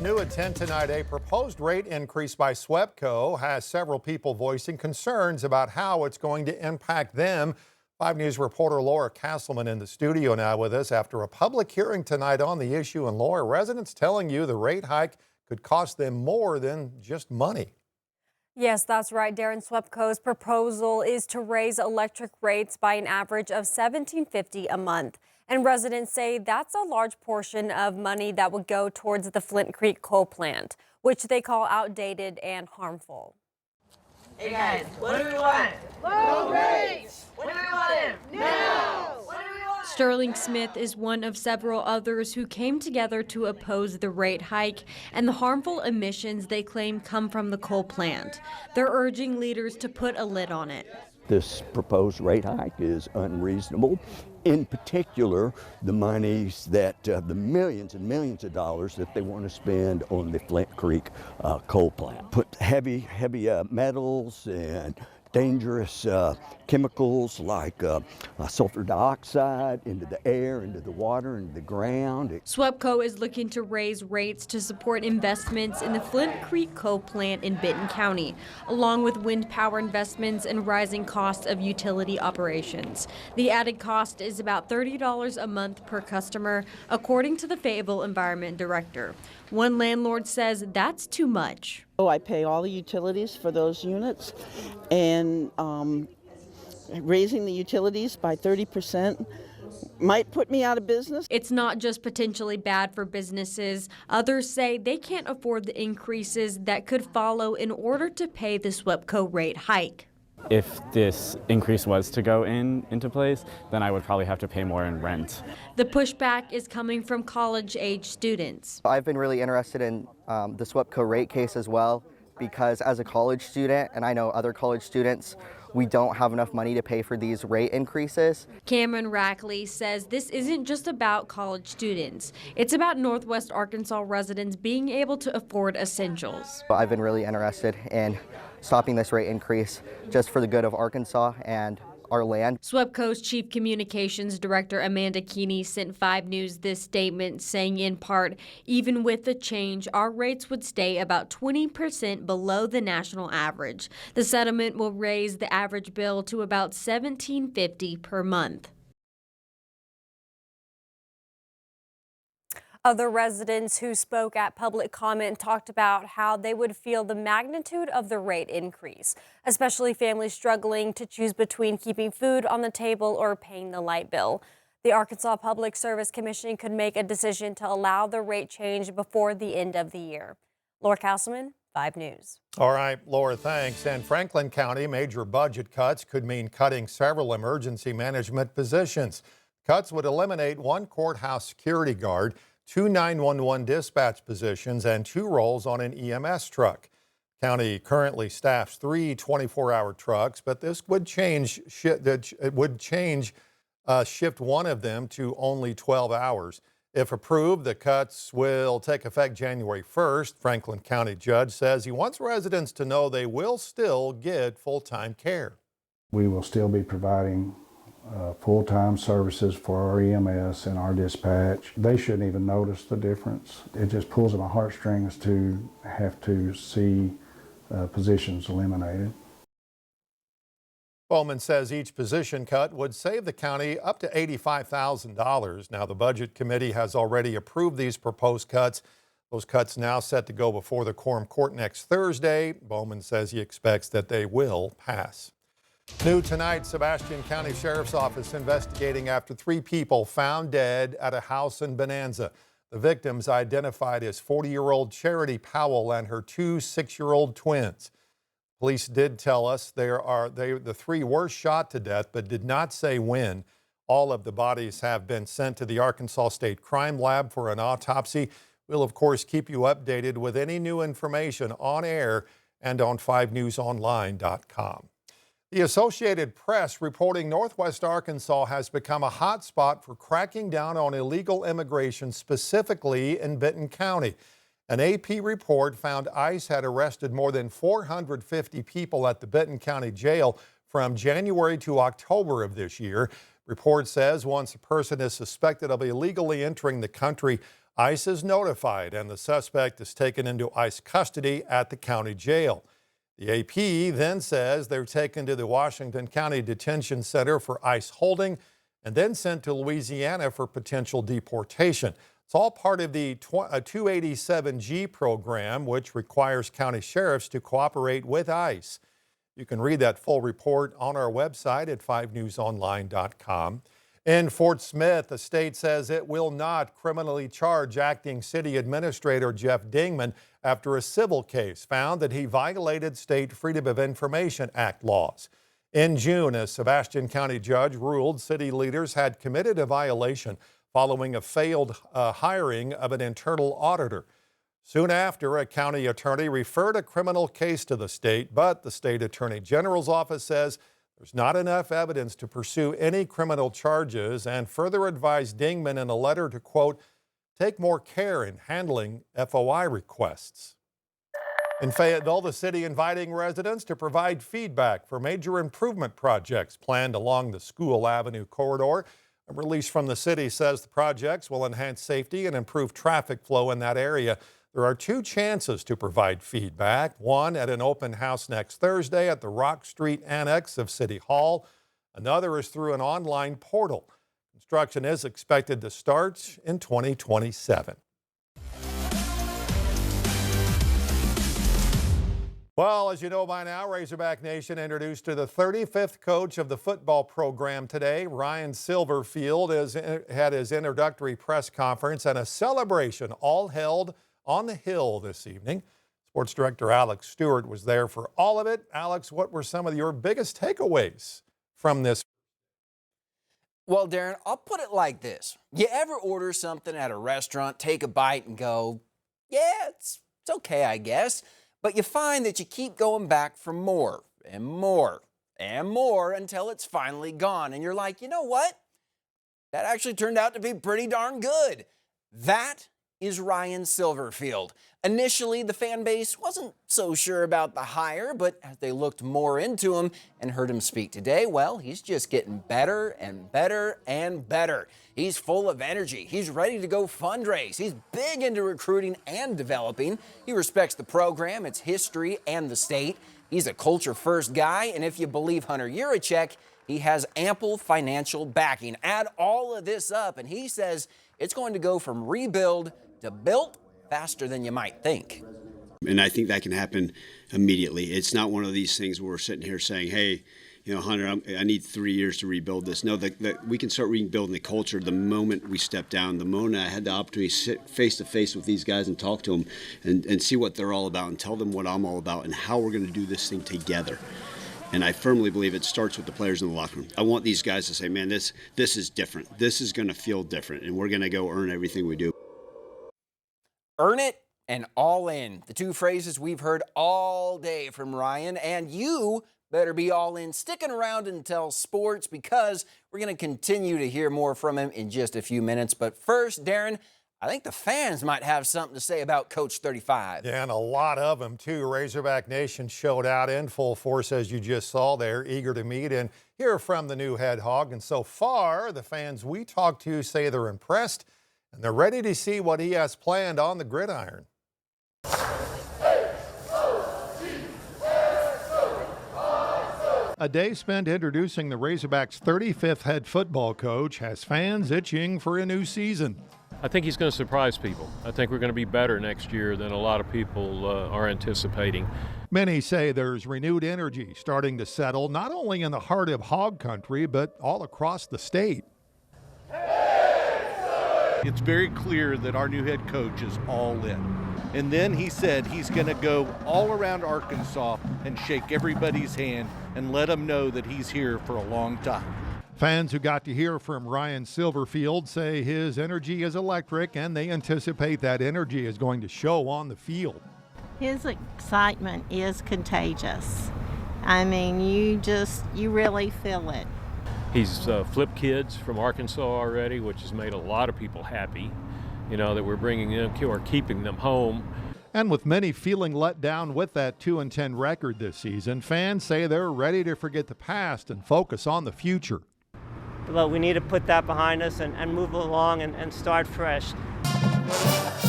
New at 10 tonight, a proposed rate increase by SWEPCO has several people voicing concerns about how it's going to impact them. 5 News reporter Laura Castleman in the studio now with us after a public hearing tonight on the issue. And Laura, residents telling you the rate hike could cost them more than just money. Yes, that's right, Darren. SWEPCO's proposal is to raise electric rates by an average of $17.50 a month. And residents say that's a large portion of money that would go towards the Flint Creek coal plant, which they call outdated and harmful. Hey guys, what do we want? Low rates! When do we want them? Now! What do we want? Sterling Smith is one of several others who came together to oppose the rate hike and the harmful emissions they claim come from the coal plant. They're urging leaders to put a lid on it. This proposed rate hike is unreasonable. In particular, the monies that, the millions and millions of dollars that they want to spend on the Flint Creek coal plant. Put heavy metals and dangerous chemicals like sulfur dioxide into the air, into the water, into the ground. SWEPCO is looking to raise rates to support investments in the Flint Creek coal plant in Benton County, along with wind power investments and rising costs of utility operations. The added cost is about $30 a month per customer, according to the Fayetteville Environment Director. One landlord says that's too much. I pay all the utilities for those units, and raising the utilities by 30% might put me out of business. It's not just potentially bad for businesses. Others say they can't afford the increases that could follow in order to pay the SWEPCO rate hike. If this increase was to go into place, then I would probably have to pay more in rent. The pushback is coming from college-age students. I've been really interested in the SWEPCO rate case as well, because as a college student, and I know other college students, we don't have enough money to pay for these rate increases. Cameron Rackley says this isn't just about college students. It's about Northwest Arkansas residents being able to afford essentials. I've been really interested in stopping this rate increase just for the good of Arkansas and our land. SWEPCO's Chief Communications Director Amanda Keeney sent 5 News this statement saying in part, even with the change, our rates would stay about 20% below the national average. The settlement will raise the average bill to about $17.50 per month. Other residents who spoke at public comment talked about how they would feel the magnitude of the rate increase, especially families struggling to choose between keeping food on the table or paying the light bill. The Arkansas Public Service Commission could make a decision to allow the rate change before the end of the year. Laura Castleman, 5 News. All right, Laura, thanks. And Franklin County major budget cuts could mean cutting several emergency management positions. Cuts would eliminate 1 courthouse security guard, 2 911 dispatch positions, and 2 roles on an EMS truck. County currently staffs 3 24-hour trucks, but this would change. It would change shift 1 of them to only 12 hours. If approved, the cuts will take effect January 1st. Franklin County judge says he wants residents to know they will still get full-time care. We will still be providing full-time services for our EMS and our dispatch. They shouldn't even notice the difference. It just pulls at my heartstrings to have to see positions eliminated. Bowman says each position cut would save the county up to $85,000. Now, the Budget Committee has already approved these proposed cuts. Those cuts now set to go before the Quorum Court next Thursday. Bowman says he expects that they will pass. New tonight, Sebastian County Sheriff's Office investigating after 3 people found dead at a house in Bonanza. The victims identified as 40-year-old Charity Powell and her 2 6-year-old twins. Police did tell us the 3 were shot to death, but did not say when. All of the bodies have been sent to the Arkansas State Crime Lab for an autopsy. We'll, of course, keep you updated with any new information on air and on 5newsonline.com. The Associated Press reporting Northwest Arkansas has become a hot spot for cracking down on illegal immigration, specifically in Benton County. An AP report found ICE had arrested more than 450 people at the Benton County Jail from January to October of this year. Report says once a person is suspected of illegally entering the country, ICE is notified and the suspect is taken into ICE custody at the county jail. The AP then says they're taken to the Washington County Detention Center for ICE holding and then sent to Louisiana for potential deportation. It's all part of the 287G program, which requires county sheriffs to cooperate with ICE. You can read that full report on our website at 5newsonline.com. In Fort Smith, the state says it will not criminally charge acting city administrator Jeff Dingman after a civil case found that he violated state Freedom of Information Act laws. In June, a Sebastian County judge ruled city leaders had committed a violation following a failed hiring of an internal auditor. Soon after, a county attorney referred a criminal case to the state, but the state attorney general's office says there's not enough evidence to pursue any criminal charges and further advised Dingman in a letter to, quote, take more care in handling FOI requests. In Fayetteville, the city inviting residents to provide feedback for major improvement projects planned along the School Avenue corridor. A release from the city says the projects will enhance safety and improve traffic flow in that area. There are 2 chances to provide feedback, one at an open house next Thursday at the Rock Street Annex of City Hall. Another is through an online portal. Construction is expected to start in 2027. Well, as you know by now, Razorback Nation introduced to the 35th coach of the football program today. Ryan Silverfield had his introductory press conference and a celebration all held on the Hill this evening. Sports Director Alex Stewart was there for all of it. Alex, what were some of your biggest takeaways from this? Well, Darren, I'll put it like this. You ever order something at a restaurant, take a bite and go, yeah, it's okay, I guess. But you find that you keep going back for more and more and more until it's finally gone. And you're like, you know what? That actually turned out to be pretty darn good. That is Ryan Silverfield. Initially, the fan base wasn't so sure about the hire, but as they looked more into him and heard him speak today, well, he's just getting better and better and better. He's full of energy. He's ready to go fundraise. He's big into recruiting and developing. He respects the program, its history, and the state. He's a culture-first guy, and if you believe Hunter Yurachek, he has ample financial backing. Add all of this up, and he says it's going to go from rebuild to built faster than you might think. And I think that can happen immediately. It's not one of these things where we're sitting here saying, hey, you know, Hunter, I need 3 years to rebuild this. No, we can start rebuilding the culture the moment we step down, the moment I had the opportunity to sit face to face with these guys and talk to them and see what they're all about and tell them what I'm all about and how we're going to do this thing together. And I firmly believe it starts with the players in the locker room. I want these guys to say, man, this is different. This is going to feel different, and we're going to go earn everything we do. Earn it and all in. The 2 phrases we've heard all day from Ryan, and you better be all in, sticking around until sports, because we're going to continue to hear more from him in just a few minutes. But first, Darren, I think the fans might have something to say about Coach 35. Yeah, and a lot of them, too. Razorback Nation showed out in full force, as you just saw there, eager to meet and hear from the new head hog. And so far, the fans we talked to say they're impressed, and they're ready to see what he has planned on the gridiron. A day spent introducing the Razorbacks' 35th head football coach has fans itching for a new season. I think he's going to surprise people. I think we're going to be better next year than a lot of people are anticipating. Many say there's renewed energy starting to settle not only in the heart of hog country, but all across the state. It's very clear that our new head coach is all in. And then he said he's going to go all around Arkansas and shake everybody's hand and let them know that he's here for a long time. Fans who got to hear from Ryan Silverfield say his energy is electric, and they anticipate that energy is going to show on the field. His excitement is contagious. I mean, you really feel it. He's flipped kids from Arkansas already, which has made a lot of people happy, you know, that we're bringing them or keeping them home. And with many feeling let down with that 2-10 record this season, fans say they're ready to forget the past and focus on the future. But we need to put that behind us and move along and start fresh. What